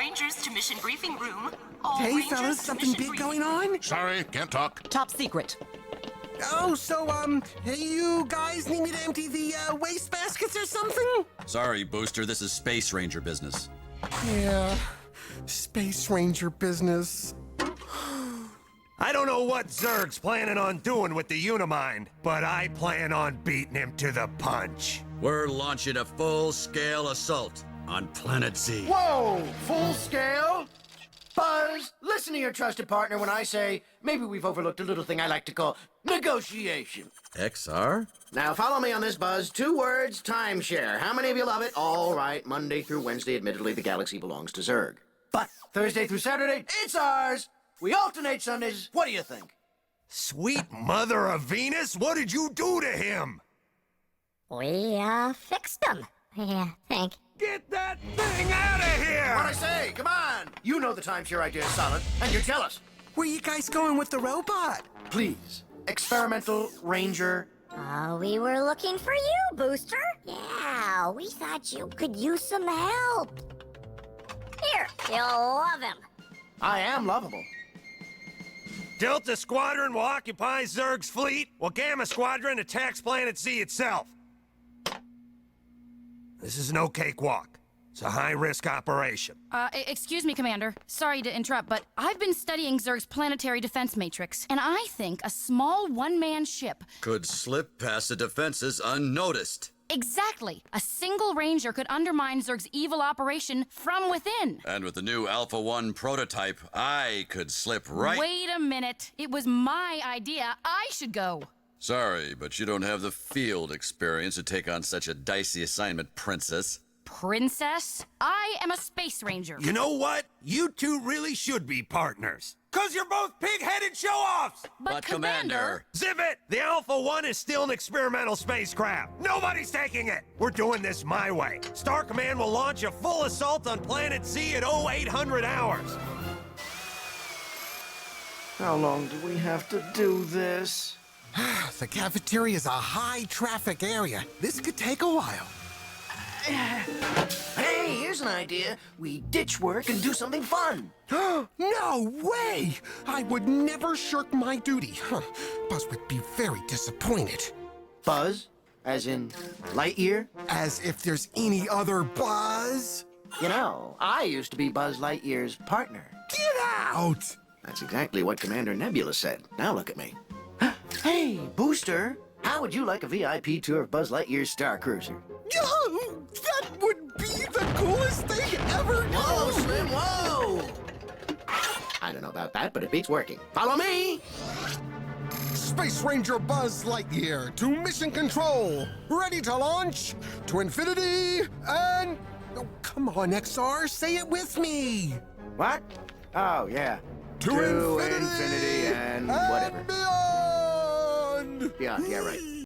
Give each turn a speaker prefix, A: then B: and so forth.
A: Rangers to mission briefing room. All
B: Hey,
A: Rangers
B: fellas,
A: to
B: something
A: mission
B: big
A: briefing
B: going on?
C: Sorry, can't talk.
D: Top secret.
B: Oh, so, hey, you guys need me to empty the, waste baskets or something?
E: Sorry, Booster, this is Space Ranger business.
B: Yeah, Space Ranger business.
F: I don't know what Zurg's planning on doing with the Unimind, but I plan on beating him to the punch.
E: We're launching a full-scale assault on Planet Z.
G: Whoa! Full scale? Buzz, listen to your trusted partner when I say maybe we've overlooked a little thing I like to call negotiation.
E: XR?
G: Now follow me on this, Buzz. 2 words, timeshare. How many of you love it? All right, Monday through Wednesday, admittedly, the galaxy belongs to Zurg. But Thursday through Saturday, it's ours. We alternate Sundays. What do you think?
F: Sweet mother of Venus, what did you do to him?
H: We, fixed them. Yeah, think.
F: Get that thing out of here!
G: What'd I say? Come on! You know the timeshare idea is solid, and you're jealous.
B: Where you guys going with the robot?
G: Please, experimental ranger.
H: We were looking for you, Booster. Yeah, we thought you could use some help. Here, you'll love him.
G: I am lovable.
F: Delta Squadron will occupy Zurg's fleet, while Gamma Squadron attacks Planet Z itself. This is no cakewalk. It's a high-risk operation.
I: Excuse me, Commander. Sorry to interrupt, but I've been studying Zurg's planetary defense matrix, and I think a small one-man ship...
E: Could slip past the defenses unnoticed.
I: Exactly! A single Ranger could undermine Zurg's evil operation from within.
E: And with the new Alpha 1 prototype, I could slip right...
I: Wait a minute. It was my idea. I should go.
E: Sorry, but you don't have the field experience to take on such a dicey assignment, Princess.
I: Princess? I am a Space Ranger.
F: You know what? You two really should be partners. 'Cause you're both pig-headed show-offs!
I: But Commander...
F: Zip it! The Alpha 1 is still an experimental spacecraft. Nobody's taking it! We're doing this my way. Star Command will launch a full assault on Planet Z at 0800 hours.
G: How long do we have to do this?
B: The cafeteria is a high-traffic area. This could take a while.
G: Hey, here's an idea. We ditch work and do something fun.
B: No way! I would never shirk my duty. Buzz would be very disappointed.
G: Buzz? As in Lightyear?
B: As if there's any other Buzz.
G: You know, I used to be Buzz Lightyear's partner.
B: Get out!
G: That's exactly what Commander Nebula said. Now look at me. Hey, Booster, how would you like a VIP tour of Buzz Lightyear's Star Cruiser?
B: That would be the coolest thing ever!
G: Whoa, Slim, whoa! I don't know about that, but it beats working. Follow me!
B: Space Ranger Buzz Lightyear to mission control. Ready to launch to infinity and... Oh, come on, XR, say it with me.
G: What? Oh, yeah.
B: To
G: infinity and whatever.
B: Beyond!
G: Beyond, yeah, right.